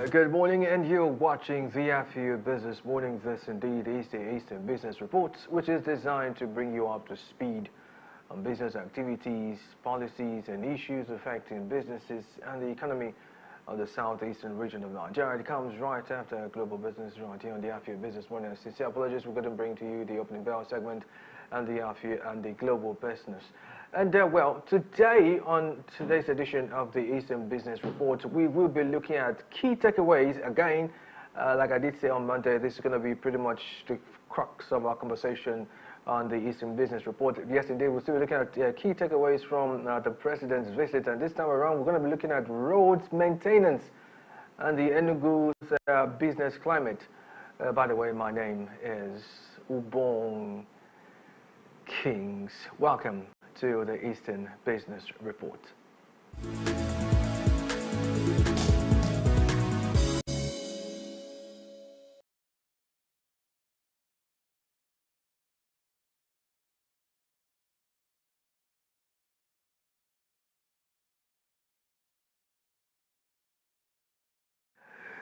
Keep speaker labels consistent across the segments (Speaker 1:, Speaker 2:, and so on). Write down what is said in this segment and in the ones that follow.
Speaker 1: Good morning, and you're watching the Afia Business Morning. This indeed is the Eastern Business Report, which is designed to bring you up to speed on business activities, policies, and issues affecting businesses and the economy of the Southeastern region of Nigeria. It comes right after Global Business right here on the Afia Business Morning. Sincere apologies, we're going to bring to you the opening bell segment and the Afia and the Global Business. And well, today, on today's edition of the Eastern Business Report, we will be looking at key takeaways. Again, like I did say on Monday, this is going to be pretty much the crux of our conversation on the Eastern Business Report. Yes, indeed, we're still looking at key takeaways from the President's visit. And this time around, we're going to be looking at roads maintenance and the Enugu'S business climate. By the way, my name is Ubong Kings. Welcome to the Eastern Business Report.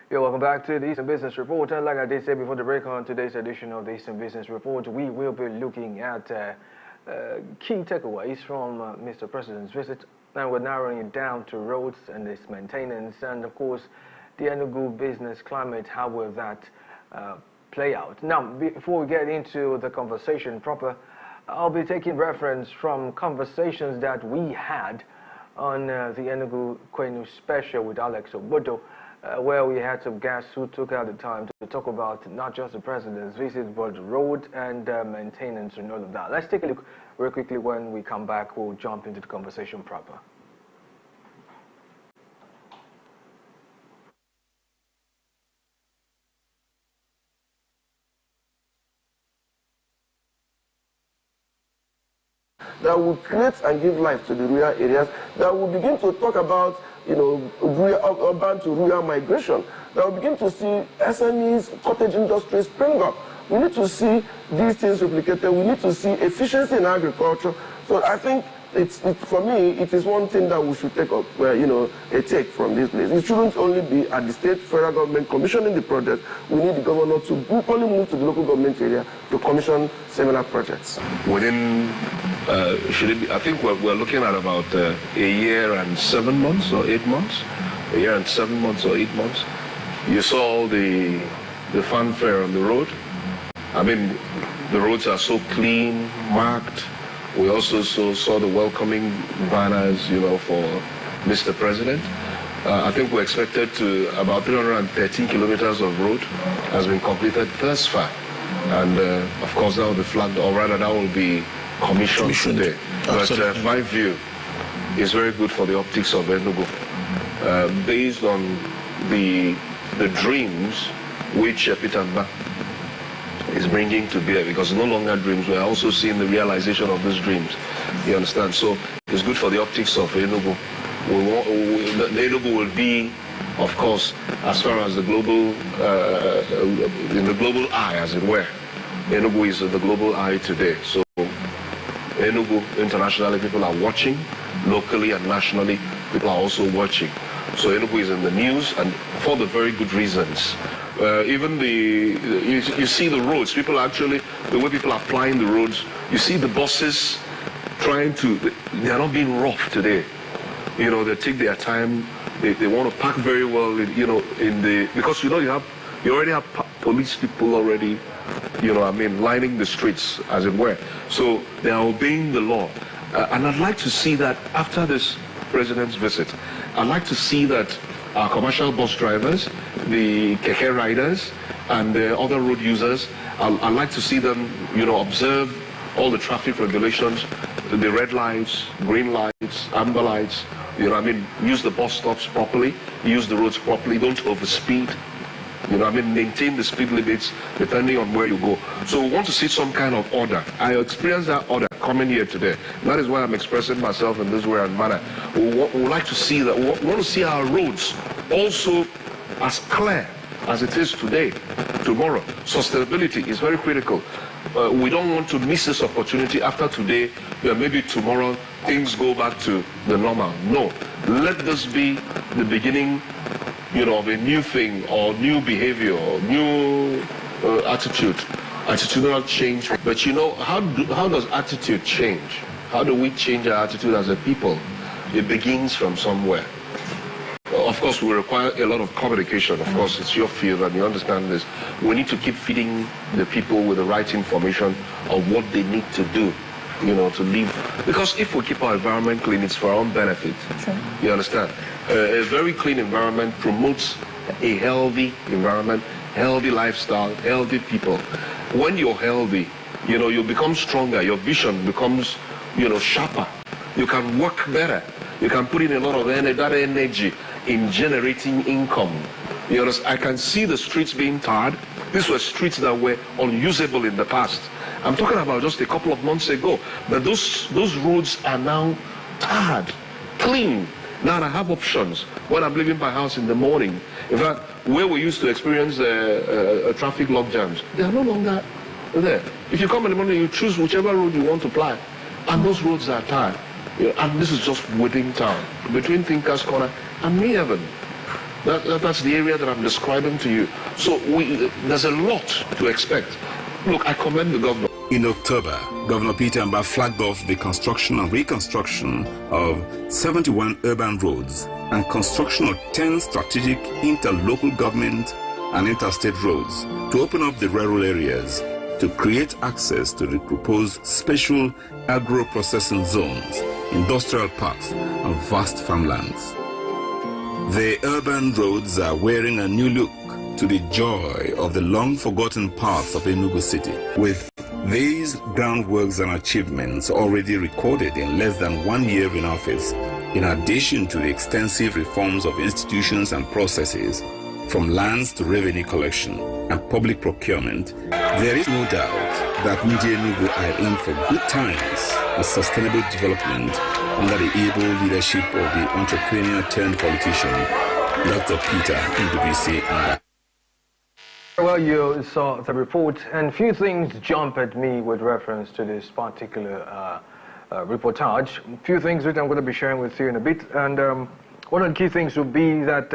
Speaker 1: Yeah, welcome back to the Eastern Business Report. And like I did say before the break, on today's edition of the Eastern Business Report, we will be looking at key takeaways from Mr. President's visit, and we're narrowing it down to roads and its maintenance, and of course the Enugu business climate. How will that play out? Now, before we get into the conversation proper, I'll be taking reference from conversations that we had on the Enugu Kwenu special with Alex Obodo, where we had some guests who took out the time to talk about not just the President's visit, but road and maintenance and all of that. Let's take a look very quickly. When we come back, we'll jump into the conversation proper.
Speaker 2: That will create and give life to the rural areas, that will begin to talk about, urban to rural migration, that will begin to see SMEs, cottage industries spring up. We need to see these things replicated. We need to see efficiency in agriculture. So I think for me, it is one thing that we should take up, a take from this place. It shouldn't only be at the state, federal government commissioning the project. We need the governor to properly move to the local government area to commission similar projects.
Speaker 3: Should it be, I think we're looking at about a year and 7 months or 8 months. A year and 7 months or 8 months. You saw all the fanfare on the road. I mean, the roads are so clean, marked. We also saw the welcoming banners, for Mr. President. I think we're expected to about 313 kilometers of road has been completed thus far. And of course, that will be flagged, or rather that will be commissioned today. But my view is very good for the optics of Enugu. Based on the dreams which Peter Mba is bringing to bear, because no longer dreams, we're also seeing the realization of those dreams. You understand? So it's good for the optics of Enugu. Enugu will be, of course, as far as the global, in the global eye, as it were. Enugu is the global eye today. So Enugu, internationally, people are watching. Locally and nationally, people are also watching. So Enugu is in the news, and for the very good reasons. Even you see the roads, people actually, the way people are plying the roads, you see the buses they're not being rough today. They take their time, they want to park very well, because you already have police people already, lining the streets, as it were. So they are obeying the law. And I'd like to see that after this President's visit, I'd like to see that our commercial bus drivers, the keke riders, and the other road users, I'd like to see them, observe all the traffic regulations, the red lights, green lights, amber lights, use the bus stops properly, use the roads properly, don't overspeed, maintain the speed limits depending on where you go. So we want to see some kind of order. I experienced that order coming here today. That is why I'm expressing myself in this way and manner. We would like to see that. We want to see our roads also as clear as it is today, tomorrow. Sustainability is very critical. We don't want to miss this opportunity after today, maybe tomorrow things go back to the normal. No, let this be the beginning of a new thing or new behavior or new attitude, attitudinal change. But how does attitude change? How do we change our attitude as a people? It begins from somewhere. Of course, we require a lot of communication. Of course, it's your field and you understand this. We need to keep feeding the people with the right information of what they need to do, to live. Because if we keep our environment clean, it's for our own benefit.
Speaker 4: Sure.
Speaker 3: You understand? A very clean environment promotes a healthy environment, healthy lifestyle, healthy people. When you're healthy, you become stronger. Your vision becomes, sharper. You can work better. You can put in a lot of that energy in generating income. I can see the streets being tarred. These were streets that were unusable in the past. I'm talking about just a couple of months ago. But those roads are now tarred, clean. Now I have options when I'm leaving my house in the morning. In fact, where we used to experience traffic log jams, they are no longer there. If you come in the morning, you choose whichever road you want to ply. And those roads are tarred. And this is just within town, between Thinkers Corner and New Haven. That's the area that I'm describing to you. So there's a lot to expect. Look, I commend the governor.
Speaker 5: In October, Governor Peter Mbah flagged off the construction and reconstruction of 71 urban roads and construction of 10 strategic interlocal government and interstate roads to open up the rural areas to create access to the proposed special agro-processing zones, industrial parks, and vast farmlands. The urban roads are wearing a new look to the joy of the long-forgotten parts of Enugu city. With these groundworks and achievements already recorded in less than 1 year in office, in addition to the extensive reforms of institutions and processes, from lands to revenue collection and public procurement, there is no doubt that Ndi Enugu are in for good times with sustainable development under the able leadership of the entrepreneur-turned-politician, Dr. Peter Mbah.
Speaker 1: Well, you saw the report, and few things jump at me with reference to this particular reportage. Few things which I'm going to be sharing with you in a bit, and one of the key things would be that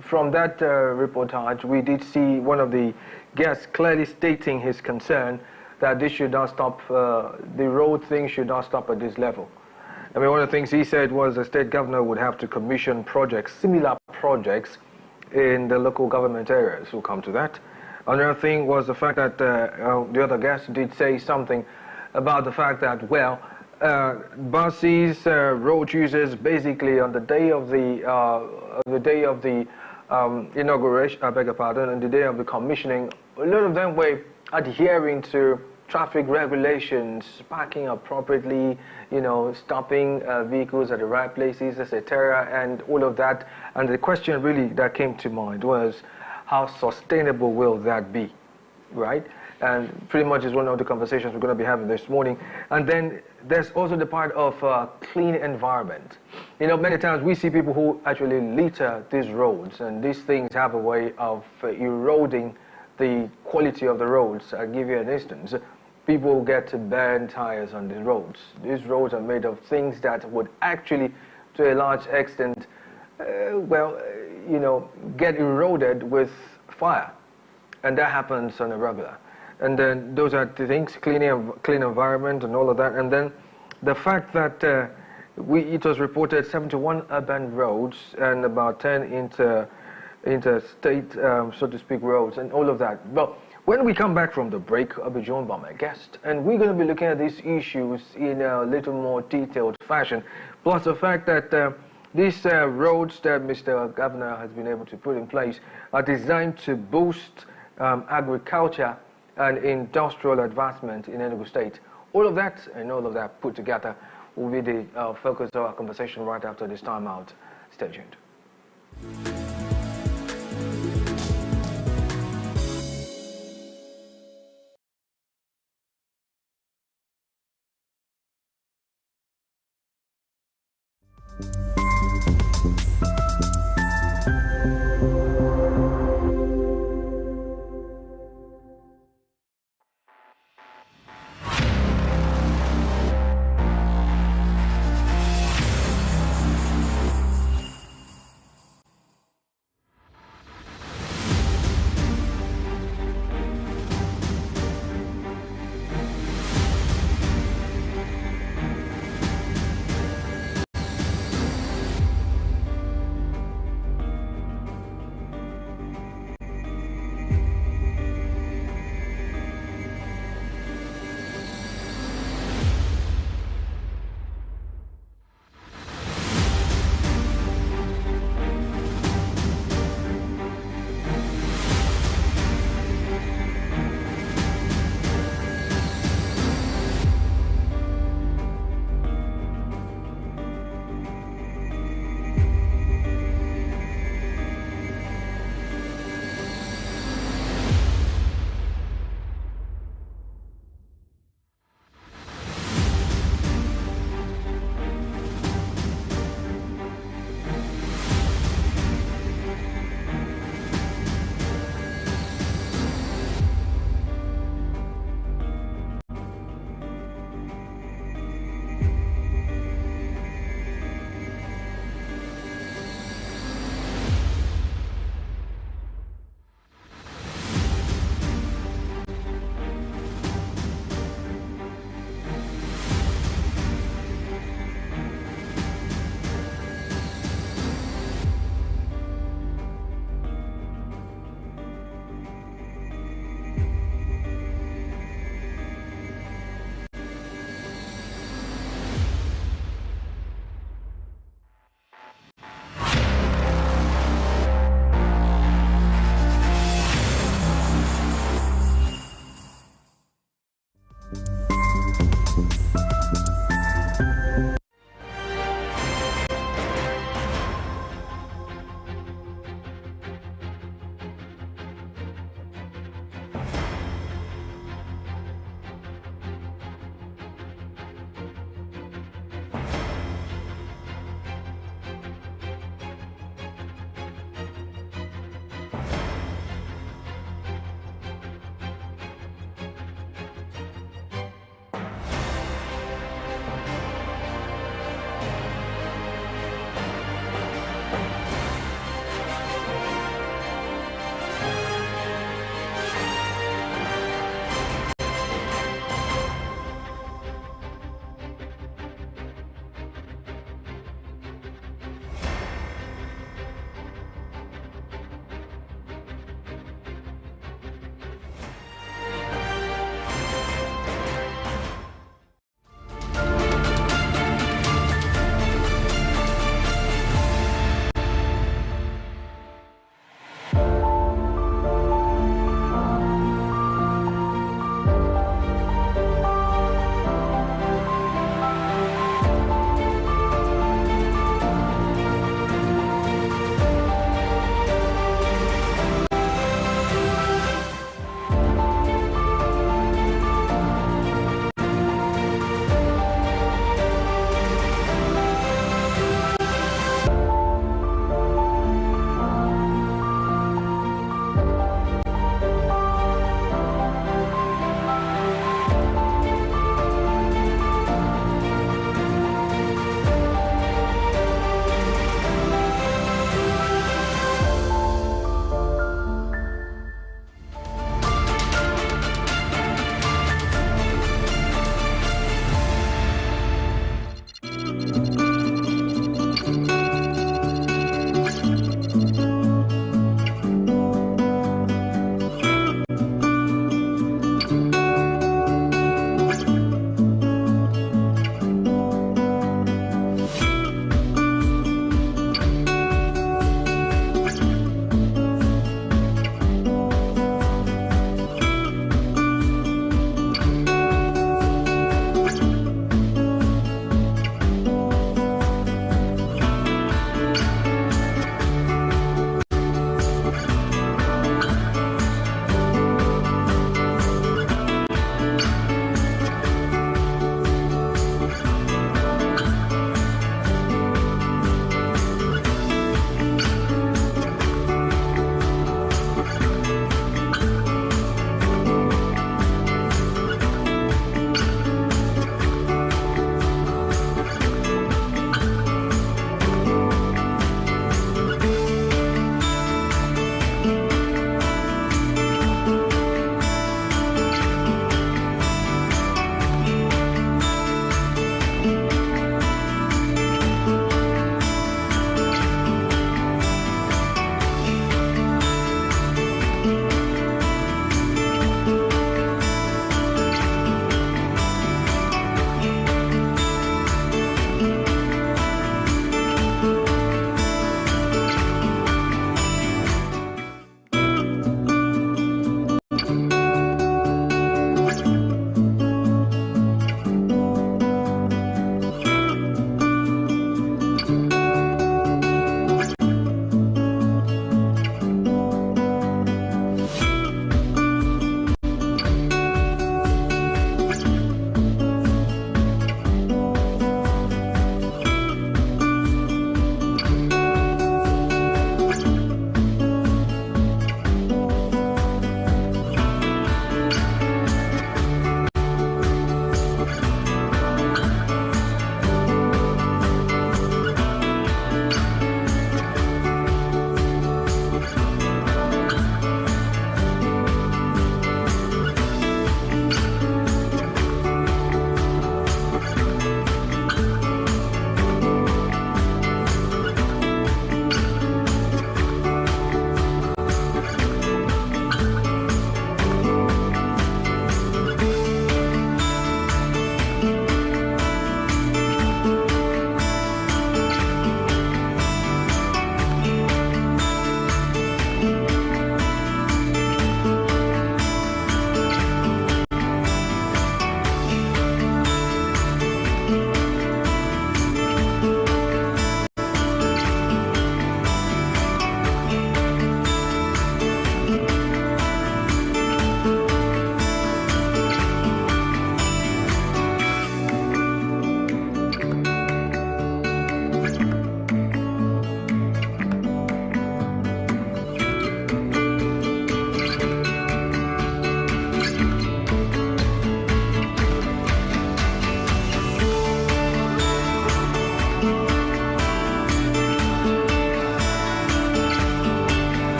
Speaker 1: from that reportage, we did see one of the guests clearly stating his concern that this should not stop, the road thing should not stop at this level. I mean, one of the things he said was the state governor would have to commission projects, similar projects, in the local government areas. We'll come to that. Another thing was the fact that the other guest did say something about the fact that, well, buses, road users, basically on the day of the inauguration, I beg your pardon, and the day of the commissioning, a lot of them were adhering to traffic regulations, parking appropriately, stopping vehicles at the right places, etc., and all of that. And the question really that came to mind was, how sustainable will that be, right? And pretty much is one of the conversations we're going to be having this morning. And then there's also the part of clean environment. Many times we see people who actually litter these roads, and these things have a way of eroding the quality of the roads. I'll give you an instance. People get to burn tires on these roads. These roads are made of things that would actually, to a large extent, get eroded with fire. And that happens on a regular. And then those are the things, clean environment and all of that. And then the fact that it was reported 71 urban roads and about 10 interstate, so to speak, roads and all of that. Well, when we come back from the break, I'll be joined by my guest, and we're going to be looking at these issues in a little more detailed fashion, plus the fact that these roads that Mr. Governor has been able to put in place are designed to boost agriculture and industrial advancement in Enugu State. All of that and all of that put together will be the focus of our conversation right after this time out. Stay tuned.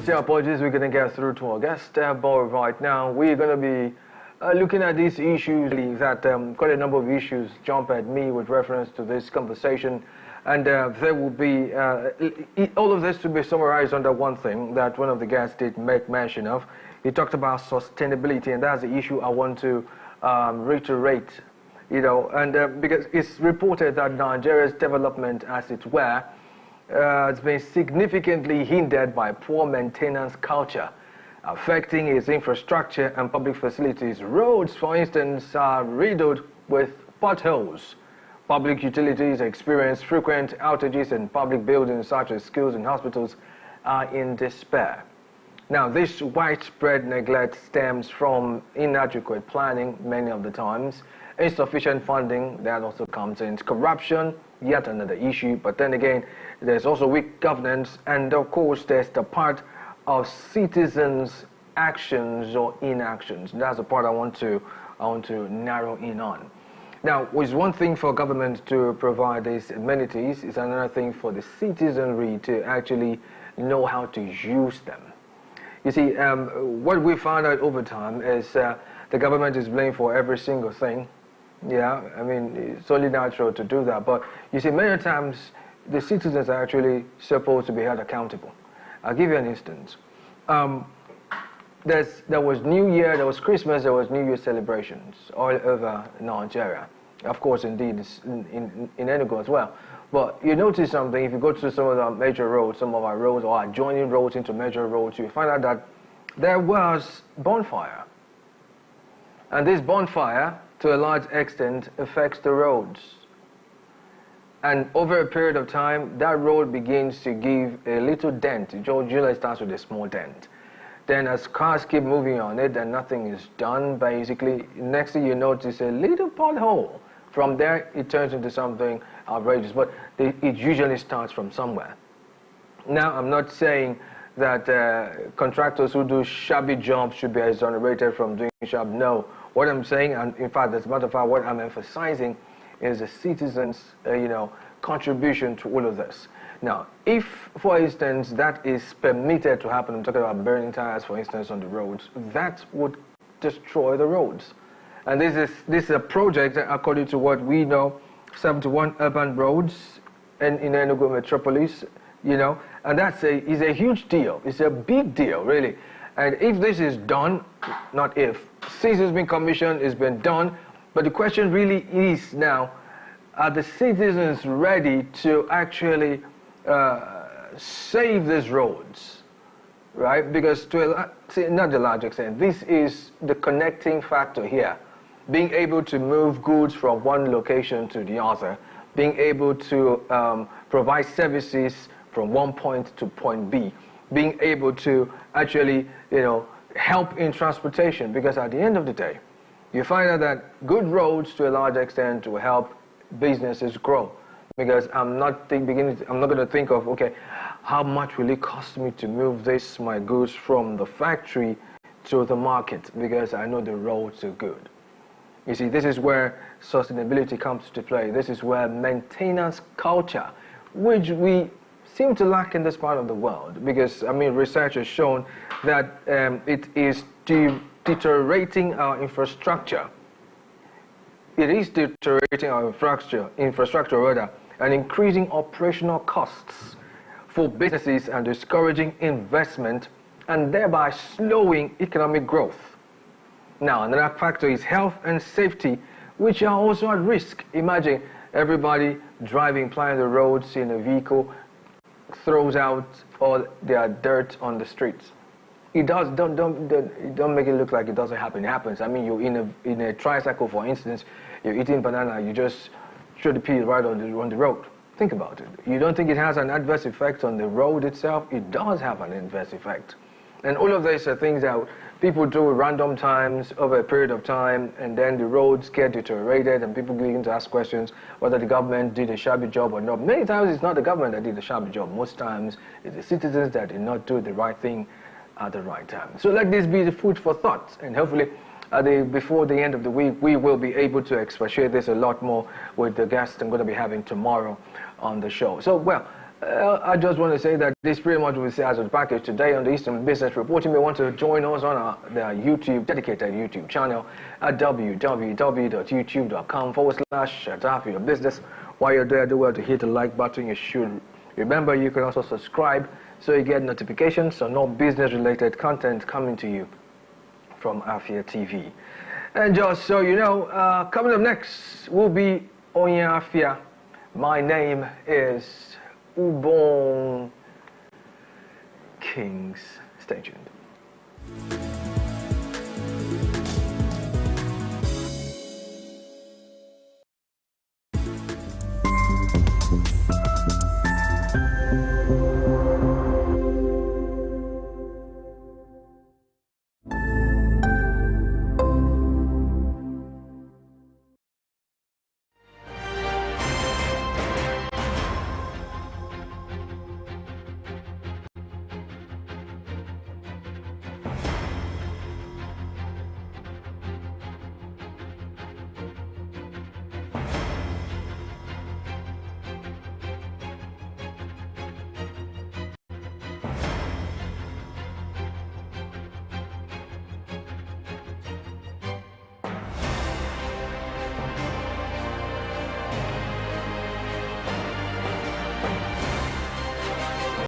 Speaker 1: Sincere apologies, we're going to get through to our guest, but right now we're going to be looking at these issues that quite a number of issues jump at me with reference to this conversation, and there will be all of this to be summarized under one thing that one of the guests did make mention of. He talked about sustainability, and that's the issue I want to reiterate, and because it's reported that Nigeria's development, as it were, has been significantly hindered by poor maintenance culture, affecting its infrastructure and public facilities. Roads, for instance, are riddled with potholes. Public utilities experience frequent outages, and public buildings such as schools and hospitals are in despair. Now, this widespread neglect stems from inadequate planning many of the times, insufficient funding, that also comes in, corruption, yet another issue, but then again, there's also weak governance, and of course, there's the part of citizens' actions or inactions. That's the part I want to narrow in on. Now, it's one thing for government to provide these amenities, it's another thing for the citizenry to actually know how to use them. You see, what we found out over time is the government is blamed for every single thing. Yeah, I mean, it's only natural to do that. But you see, many times, the citizens are actually supposed to be held accountable. I'll give you an instance. There was New Year, there was Christmas, there was New Year celebrations all over Nigeria. Of course, indeed, in Enugu as well. But you notice something, if you go to some of the major roads, some of our roads or adjoining roads into major roads, you find out that there was bonfire. And this bonfire, to a large extent, affects the roads. And over a period of time, that road begins to give a little dent. It usually starts with a small dent. Then as cars keep moving on it and nothing is done, basically, next thing you notice a little pothole. From there, it turns into something outrageous, but it usually starts from somewhere. Now, I'm not saying that contractors who do shabby jobs should be exonerated from doing shabby. No. What I'm saying, and in fact, as a matter of fact, what I'm emphasizing is the citizens' contribution to all of this. Now, if, for instance, that is permitted to happen, I'm talking about burning tires, for instance, on the roads, that would destroy the roads. And this is a project, according to what we know, 71 urban roads in Enugu metropolis, and is a huge deal. It's a big deal, really. And if this is done, not if, since it's been commissioned, it's been done, but the question really is now, are the citizens ready to actually save these roads, right? Because not the large extent, this is the connecting factor here. Being able to move goods from one location to the other, being able to provide services from one point to point B, being able to actually, help in transportation, because at the end of the day, you find out that good roads to a large extent will help businesses grow. Because I'm not going to think of, okay, how much will it cost me to move my goods from the factory to the market, because I know the roads are good. You see, this is where sustainability comes to play. This is where maintenance culture, which we seem to lack in this part of the world, because, research has shown that it is deteriorating our infrastructure. It is deteriorating our infrastructure, and increasing operational costs for businesses and discouraging investment, and thereby slowing economic growth. Now, another factor is health and safety, which are also at risk. Imagine everybody plying the roads in a vehicle, throws out all their dirt on the streets. It does. Don't make it look like it doesn't happen. It happens. You're in a tricycle, for instance. You're eating banana. You just throw the peel right on the road. Think about it. You don't think it has an adverse effect on the road itself? It does have an adverse effect. And all of these are things that people do at random times over a period of time, and then the roads get deteriorated, and people begin to ask questions whether the government did a shabby job or not. Many times it's not the government that did the shabby job. Most times it's the citizens that did not do the right thing at the right time. So let this be the food for thought, and hopefully before the end of the week, we will be able to expatiate this a lot more with the guest I'm going to be having tomorrow on the show. So, I just want to say that this pretty much will say as a package today on the Eastern Business Report. You may want to join us on the dedicated YouTube channel at www.youtube.com/Afia Business. While you're there, do well to hit the like button. You should remember you can also subscribe so you get notifications on all business-related content coming to you from Afia TV. And just so you know, coming up next will be Onya Afia. My name is Ubon Kings. Stay tuned.